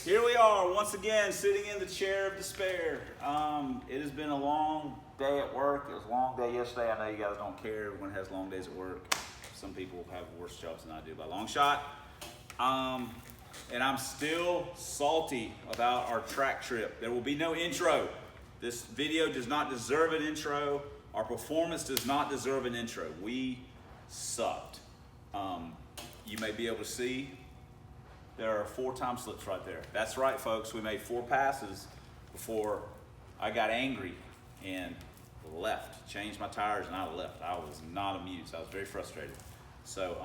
Here we are once again sitting in the chair of despair. It has been a long day at work. It was a long day yesterday. I know you guys don't care. Everyone has long days at work. Some people have worse jobs than I do by a long shot. And I'm still salty about our track trip. There will be no intro. This video does not deserve an intro. Our performance does not deserve an intro. We sucked. You may be able to see there are 4 time slips right there. That's right, folks. We made 4 passes before I got angry and left. Changed my tires and I left. I was not amused. I was very frustrated. So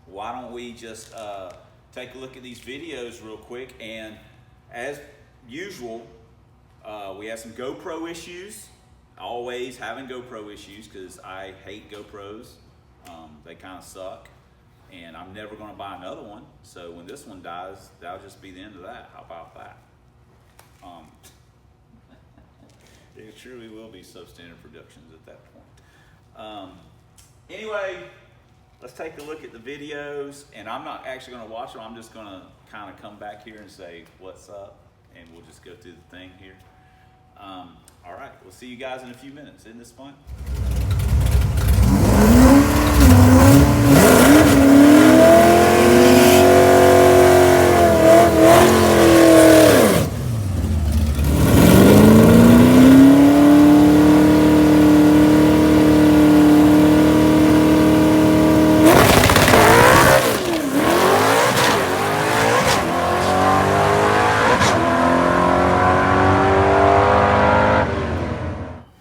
why don't we just take a look at these videos real quick. And as usual, we have some GoPro issues. Always having GoPro issues because I hate GoPros. They kind of suck. And I'm never going to buy another one. So when this one dies, that'll just be the end of that. How about that? It truly will be substandard productions at that point. Anyway, let's take a look at the videos. And I'm not actually going to watch them. I'm just going to kind of come back here and say, what's up? And we'll just go through the thing here. All right, we'll see you guys in a few minutes. Isn't this fun?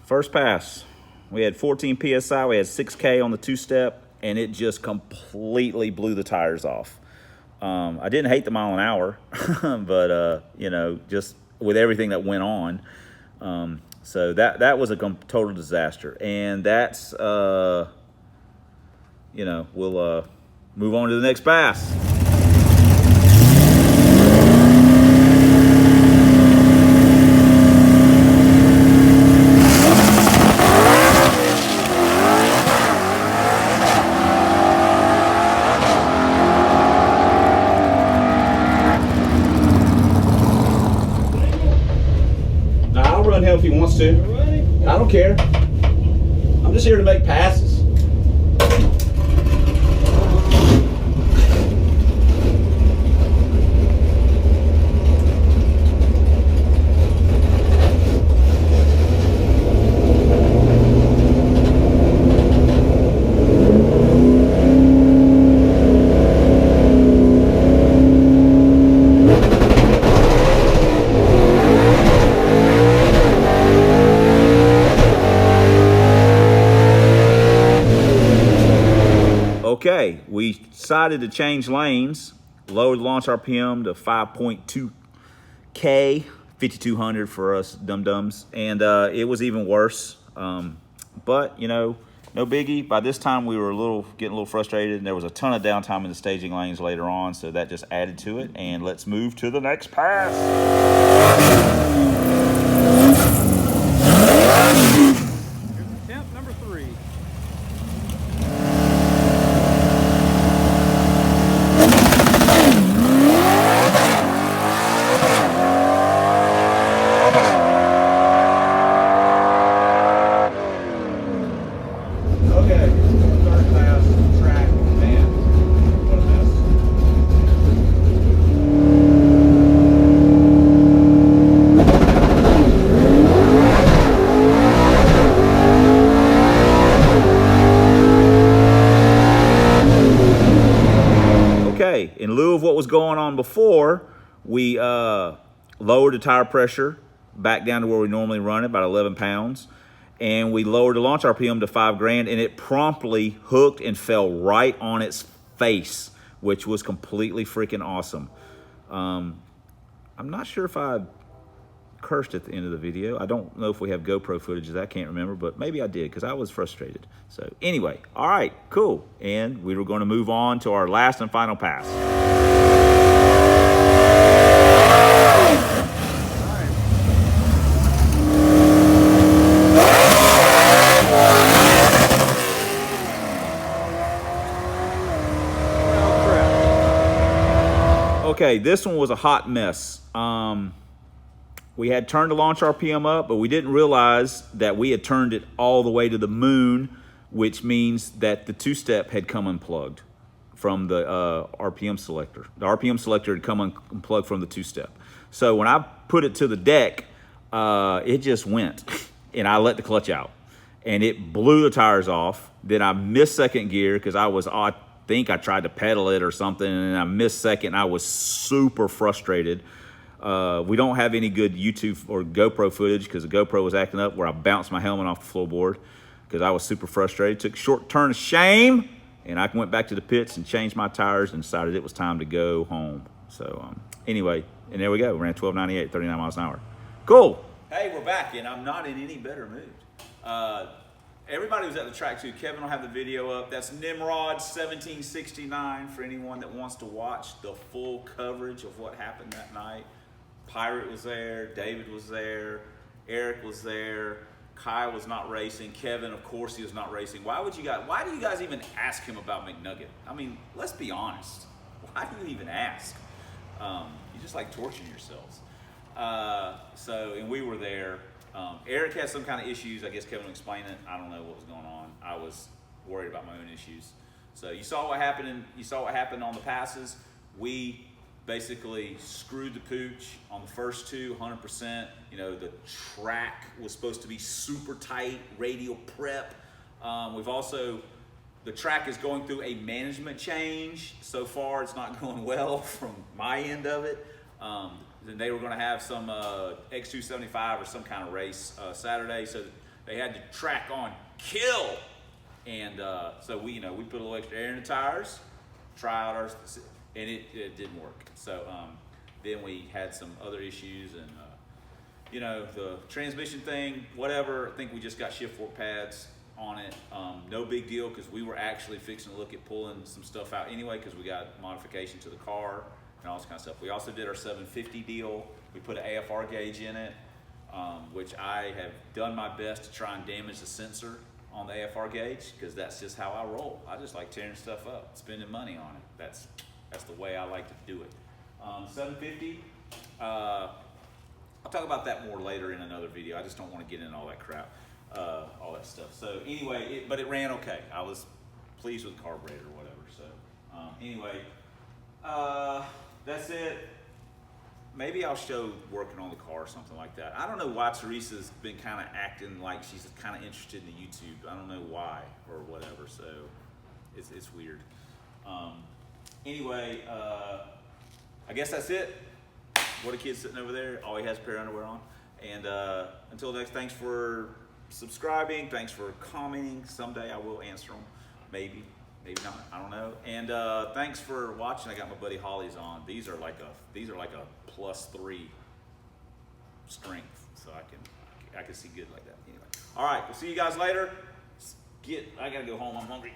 First pass, we had 14 PSI, we had 6K on the 2-step, and it just completely blew the tires off. I didn't hate the mile an hour, but, you know, just with everything that went on. So that was a total disaster. And that's, you know, we'll move on to the next pass. If he wants to. I don't care. I'm just here to make passes. Okay, we decided to change lanes, lower the launch RPM to 5.2K, 5,200 for us dum-dums, and it was even worse. But, you know, no biggie. By this time, we were getting a little frustrated, and there was a ton of downtime in the staging lanes later on, so that just added to it. And let's move to the next pass. Here's attempt number 3. In lieu of what was going on before, we lowered the tire pressure back down to where we normally run it, about 11 pounds. And we lowered the launch RPM to 5 grand, and it promptly hooked and fell right on its face, which was completely freaking awesome. I'm not sure if I cursed at the end of the video. I don't know if we have GoPro footage of that. I can't remember, but maybe I did because I was frustrated. So anyway, all right, cool. And we were going to move on to our last and final pass. Okay, this one was a hot mess. We had turned the launch RPM up, but we didn't realize that we had turned it all the way to the moon, which means that the two-step had come unplugged from the RPM selector. The RPM selector had come unplugged from the two-step. So when I put it to the deck, it just went, and I let the clutch out, and it blew the tires off. Then I missed second gear because I think I tried to pedal it or something, and I missed second. I was super frustrated. We don't have any good YouTube or GoPro footage because the GoPro was acting up where I bounced my helmet off the floorboard because I was super frustrated. Took a short turn of shame, and I went back to the pits and changed my tires and decided it was time to go home. So anyway, and there we go. We ran 1298, 39 miles an hour. Cool. Hey, we're back, and I'm not in any better mood. Everybody was at the track too. Kevin will have the video up. That's Nimrod 1769 for anyone that wants to watch the full coverage of what happened that night. Pirate was there, David was there, Eric was there, Kai was not racing, Kevin, of course, he was not racing. Why do you guys even ask him about McNugget? I mean, let's be honest. Why do you even ask? You just like torturing yourselves. And we were there. Eric had some kind of issues. I guess Kevin will explain it. I don't know what was going on. I was worried about my own issues. So you saw what happened on the passes. We basically screwed the pooch on the first two, 100%. You know, the track was supposed to be super tight, radial prep. The track is going through a management change. So far, it's not going well from my end of it. Then they were going to have some X275 or some kind of race Saturday, so they had the track on kill. And so we put a little extra air in the tires, try out ours, and it didn't work. So then we had some other issues, and the transmission thing, whatever. I think we just got shift fork pads on it. No big deal because we were actually fixing to look at pulling some stuff out anyway because we got modification to the car and all this kind of stuff. We also did our 750 deal. We put an AFR gauge in it, which I have done my best to try and damage the sensor on the AFR gauge because that's just how I roll. I just like tearing stuff up, spending money on it. That's the way I like to do it. 750, I'll talk about that more later in another video. I just don't want to get into all that crap, all that stuff. So anyway, but it ran okay. I was pleased with the carburetor or whatever. So anyway, that's it. Maybe I'll show working on the car or something like that. I don't know why Teresa's been kind of acting like she's kind of interested in the YouTube. I don't know why or whatever, so it's weird. Anyway, I guess that's it. What a kid sitting over there. All he has a pair of underwear on. And until next, thanks for subscribing. Thanks for commenting. Someday I will answer them. Maybe not. I don't know. And thanks for watching. I got my buddy Holly's on. These are like a +3 strength, so I can see good like that. Anyway, all right. We'll see you guys later. I gotta go home. I'm hungry.